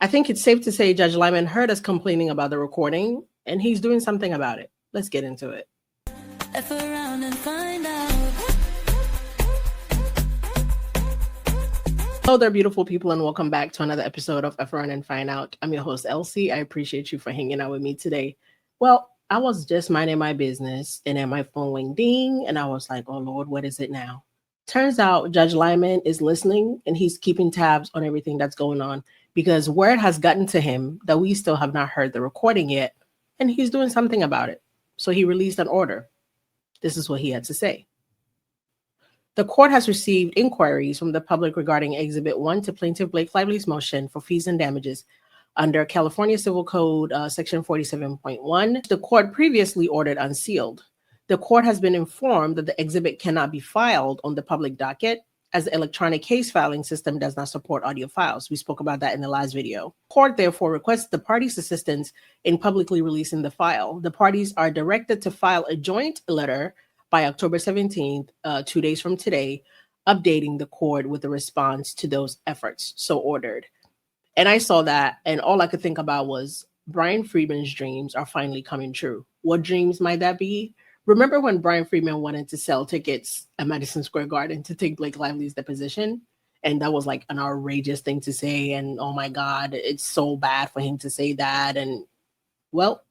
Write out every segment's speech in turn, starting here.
I think it's safe to say Judge Lyman heard us complaining about the recording, and he's doing something about it. Let's get into it. F around and find out. Hello there, beautiful people, and welcome back to another episode of F Around and Find Out. I'm your host, Elsie. I appreciate you for hanging out with me today. Well, I was just minding my business, and then my phone went ding, and I was like, oh, Lord, what is it now? Turns out Judge Lyman is listening, and he's keeping tabs on everything that's going on, because word has gotten to him that we still have not heard the recording yet, and he's doing something about it. So he released an order. This is what he had to say. The court has received inquiries from the public regarding Exhibit 1 to Plaintiff Blake Lively's motion for fees and damages under California Civil Code Section 47.1. The court previously ordered unsealed. The court has been informed that the exhibit cannot be filed on the public docket as the electronic case filing system does not support audio files. We spoke about that in the last video. Court therefore requests the parties' assistance in publicly releasing the file. The parties are directed to file a joint letter by October 17th, 2 days from today, updating the court with a response to those efforts. So ordered. And I saw that, and all I could think about was Brian Friedman's dreams are finally coming true. What dreams might that be? Remember when Brian Friedman wanted to sell tickets at Madison Square Garden to take Blake Lively's deposition? And that was like an outrageous thing to say. And oh my God, it's so bad for him to say that. And well,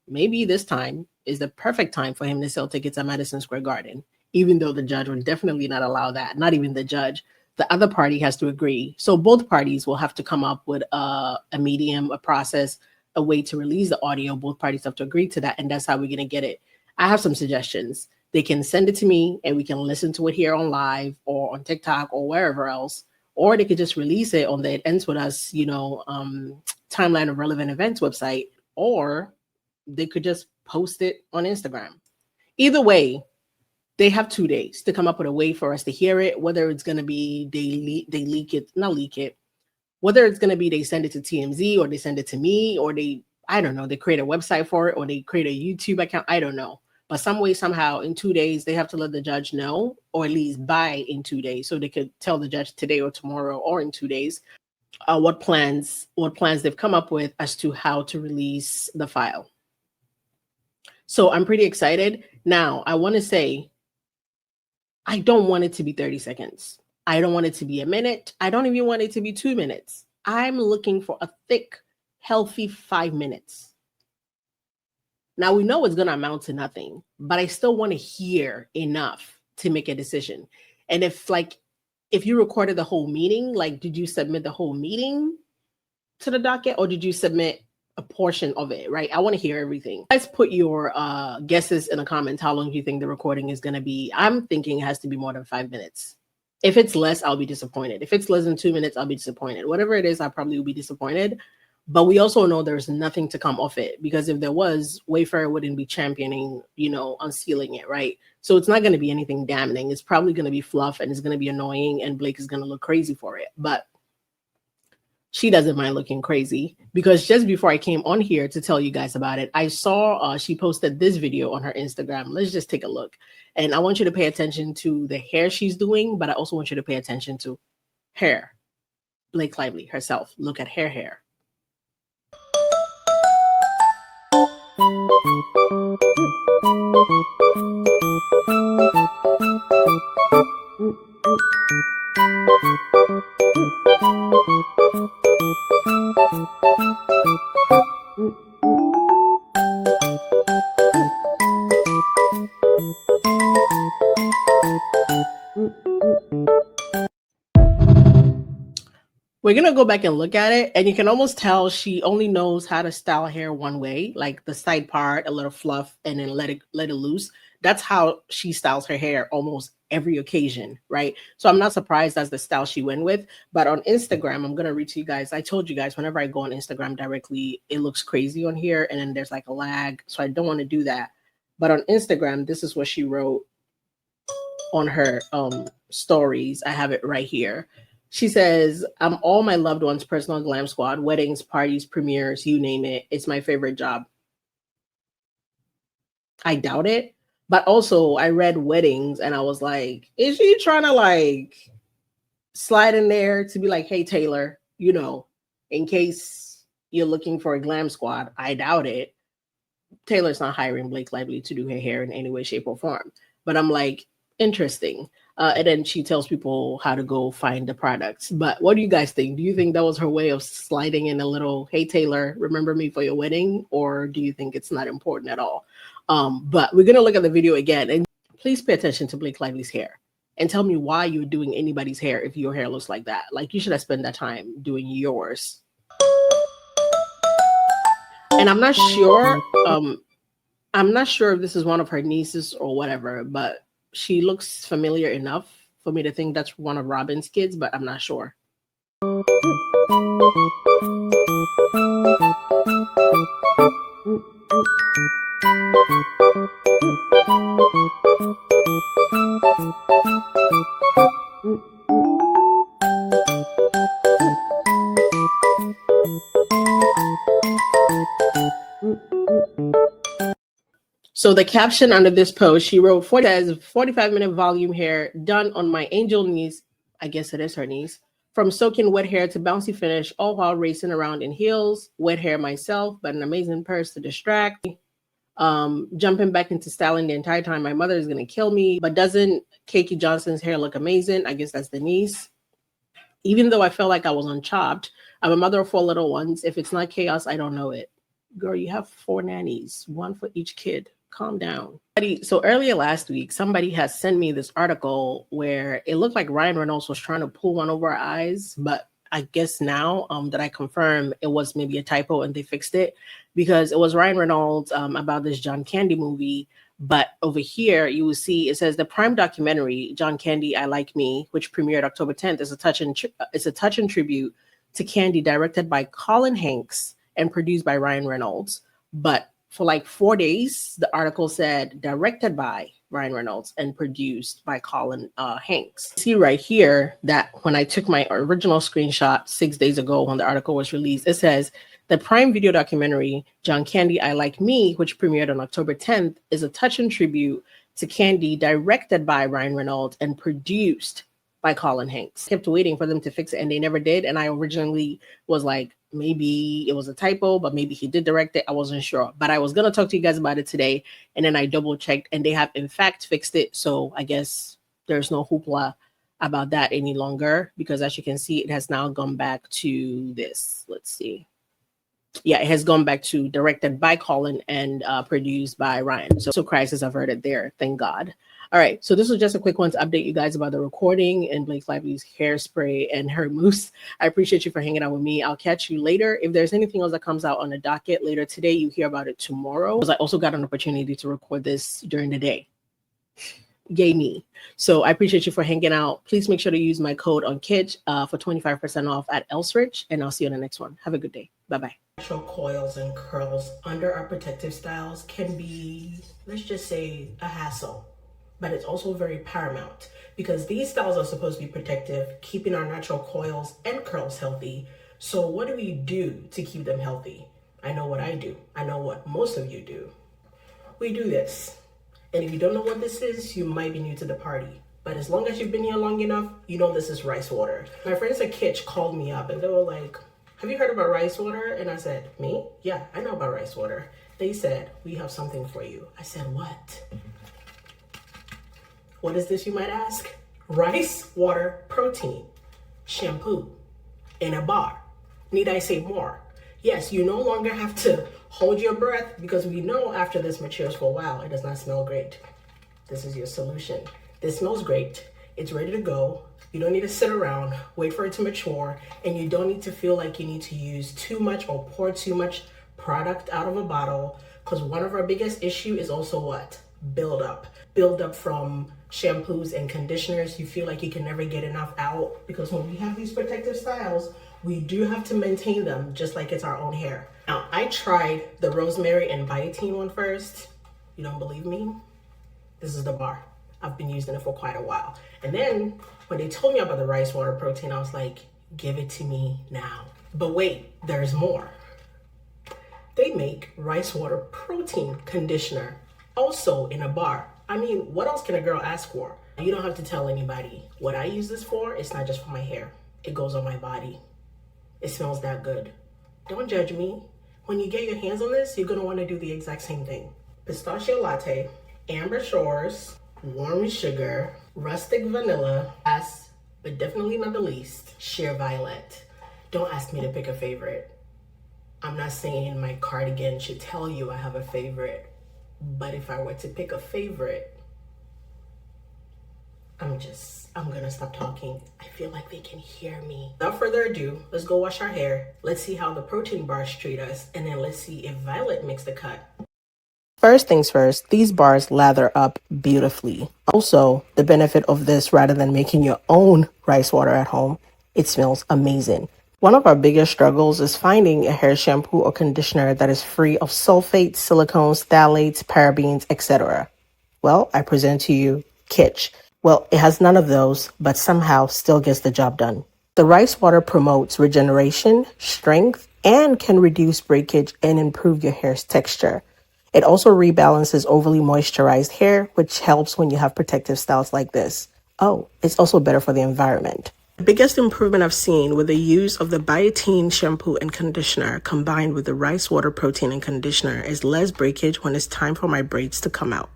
maybe this time is the perfect time for him to sell tickets at Madison Square Garden, even though the judge would definitely not allow that. Not even the judge. The other party has to agree. So both parties will have to come up with a medium, a process, a way to release the audio. Both parties have to agree to that. And that's how we're going to get it. I have some suggestions. They can send it to me and we can listen to it here on live or on TikTok or wherever else. Or they could just release it on the It Ends With Us, Timeline of Relevant Events website. Or they could just post it on Instagram. Either way, they have 2 days to come up with a way for us to hear it, whether it's going to be whether it's going to be they send it to TMZ or they send it to me or they create a website for it or they create a YouTube account. I don't know. But some way, somehow, in 2 days, they have to let the judge know, or at least by in 2 days, so they could tell the judge today or tomorrow or in 2 days what plans they've come up with as to how to release the file. So I'm pretty excited. Now, I want to say, I don't want it to be 30 seconds. I don't want it to be a minute. I don't even want it to be 2 minutes. I'm looking for a thick, healthy 5 minutes. Now, we know it's going to amount to nothing, but I still want to hear enough to make a decision. And if you recorded the whole meeting, did you submit the whole meeting to the docket or did you submit a portion of it, right? I want to hear everything. Guys, put your guesses in the comments how long you think the recording is going to be. I'm thinking it has to be more than 5 minutes. If it's less, I'll be disappointed. If it's less than 2 minutes, I'll be disappointed. Whatever it is, I probably will be disappointed. But we also know there's nothing to come off it because if there was, Wayfair wouldn't be championing, unsealing it, right? So it's not going to be anything damning. It's probably going to be fluff and it's going to be annoying and Blake is going to look crazy for it. But she doesn't mind looking crazy because just before I came on here to tell you guys about it, I saw she posted this video on her Instagram. Let's just take a look. And I want you to pay attention to the hair she's doing, but I also want you to pay attention to hair. Blake Lively herself. Look at her hair. We're going to go back and look at it, and you can almost tell she only knows how to style hair one way, like the side part, a little fluff, and then let it loose. That's how she styles her hair almost every occasion, right? So I'm not surprised that's the style she went with. But on Instagram, I'm going to read to you guys. I told you guys, whenever I go on Instagram directly, it looks crazy on here, and then there's like a lag. So I don't want to do that. But on Instagram, this is what she wrote on her stories. I have it right here. She says, I'm all my loved ones' personal glam squad, weddings, parties, premieres, you name it. It's my favorite job. I doubt it. But also, I read weddings and I was like, is she trying to slide in there to be like, hey, Taylor, In case you're looking for a glam squad, I doubt it. Taylor's not hiring Blake Lively to do her hair in any way, shape, or form. But I'm like, interesting. And then she tells people how to go find the products. But what do you guys think? Do you think that was her way of sliding in a little, hey, Taylor, remember me for your wedding? Or do you think it's not important at all? But we're going to look at the video again. And please pay attention to Blake Lively's hair and tell me why you're doing anybody's hair if your hair looks like that. Like, you should have spent that time doing yours. And I'm not sure if this is one of her nieces or whatever, but she looks familiar enough for me to think that's one of Robin's kids, but I'm not sure. So the caption under this post, she wrote, 45-minute volume hair done on my angel niece. I guess it is her niece. From soaking wet hair to bouncy finish, all while racing around in heels. Wet hair myself, but an amazing purse to distract. Jumping back into styling the entire time. My mother is going to kill me. But doesn't Kiki Johnson's hair look amazing? I guess that's the niece. Even though I felt like I was unchopped, I'm a mother of 4 little ones. If it's not chaos, I don't know it. Girl, you have 4 nannies, 1 for each kid. Calm down. So earlier last week, somebody has sent me this article where it looked like Ryan Reynolds was trying to pull one over our eyes, but I guess now that I confirm it was maybe a typo and they fixed it, because it was Ryan Reynolds about this John Candy movie. But over here, you will see it says the Prime documentary John Candy, I Like Me, which premiered October 10th, is a touch and tribute to Candy, directed by Colin Hanks and produced by Ryan Reynolds. But for like 4 days, the article said directed by Ryan Reynolds and produced by Colin Hanks. See right here that when I took my original screenshot 6 days ago when the article was released, it says the Prime Video documentary John Candy, I Like Me, which premiered on October 10th, is a touch and tribute to Candy, directed by Ryan Reynolds and produced by Colin Hanks. I kept waiting for them to fix it and they never did. And I originally was like, maybe it was a typo, but maybe he did direct it. I wasn't sure, but I was going to talk to you guys about it today. And then I double checked and they have in fact fixed it. So I guess there's no hoopla about that any longer, because as you can see, it has now gone back to this. Let's see. Yeah, it has gone back to directed by Colin and produced by Ryan. So crisis averted there. Thank God. All right, so this was just a quick one to update you guys about the recording and Blake Lively's hairspray and her mousse. I appreciate you for hanging out with me. I'll catch you later. If there's anything else that comes out on the docket later today, you hear about it tomorrow, because I also got an opportunity to record this during the day. Yay me. So I appreciate you for hanging out. Please make sure to use my code on Kitch for 25% off at Elsrich, and I'll see you on the next one. Have a good day. Bye-bye. Natural coils and curls under our protective styles can be, let's just say, a hassle. But it's also very paramount, because these styles are supposed to be protective, keeping our natural coils and curls healthy. So what do we do to keep them healthy? I know what I do. I know what most of you do. We do this. And if you don't know what this is, you might be new to the party. But as long as you've been here long enough, you know this is rice water. My friends at Kitch called me up and they were like, have you heard about rice water? And I said, me? Yeah, I know about rice water. They said, we have something for you. I said, what? What is this, you might ask? Rice water protein shampoo in a bar. Need I say more? Yes, you no longer have to hold your breath, because we know after this matures for a while, it does not smell great. This is your solution. This smells great. It's ready to go. You don't need to sit around, wait for it to mature, and you don't need to feel like you need to use too much or pour too much product out of a bottle, because one of our biggest issue is also what? Build up from shampoos and conditioners. You feel like you can never get enough out, because when we have these protective styles, we do have to maintain them just like it's our own hair. Now, I tried the rosemary and biotin one first. You don't believe me? This is the bar. I've been using it for quite a while. And then when they told me about the rice water protein, I was like, give it to me now. But wait, there's more. They make rice water protein conditioner also in a bar. I mean, what else can a girl ask for? You don't have to tell anybody. What I use this for, it's not just for my hair. It goes on my body. It smells that good. Don't judge me. When you get your hands on this, you're gonna wanna do the exact same thing. Pistachio latte, amber shores, warm sugar, rustic vanilla, last but definitely not the least, sheer violet. Don't ask me to pick a favorite. I'm not saying my cardigan should tell you I have a favorite, but if I were to pick a favorite, I'm gonna stop talking. I feel like they can hear me. Without further ado, let's go wash our hair. Let's see how the protein bars treat us, and then let's see if Violet makes the cut. First things first, these bars lather up beautifully. Also, the benefit of this rather than making your own rice water at home, it smells amazing. One of our biggest struggles is finding a hair shampoo or conditioner that is free of sulfates, silicones, phthalates, parabens, etc. Well, I present to you Kitsch. Well, it has none of those, but somehow still gets the job done. The rice water promotes regeneration, strength, and can reduce breakage and improve your hair's texture. It also rebalances overly moisturized hair, which helps when you have protective styles like this. Oh, it's also better for the environment. The biggest improvement I've seen with the use of the biotin shampoo and conditioner combined with the rice water protein and conditioner is less breakage when it's time for my braids to come out.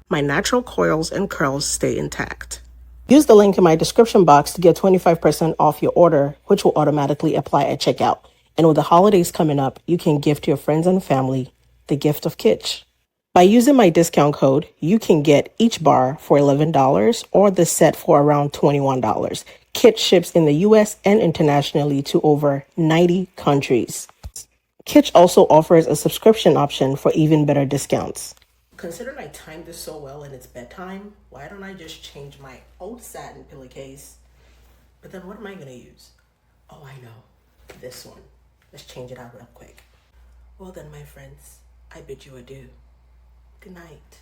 My natural coils and curls stay intact. Use the link in my description box to get 25% off your order, which will automatically apply at checkout. And with the holidays coming up, you can gift your friends and family the gift of Kitsch. By using my discount code, you can get each bar for $11 or the set for around $21. Kitsch ships in the US and internationally to over 90 countries. Kitsch also offers a subscription option for even better discounts. Considering I timed this so well and it's bedtime, why don't I just change my old satin pillowcase? But then what am I going to use? Oh, I know. This one. Let's change it out real quick. Well then, my friends, I bid you adieu. Good night.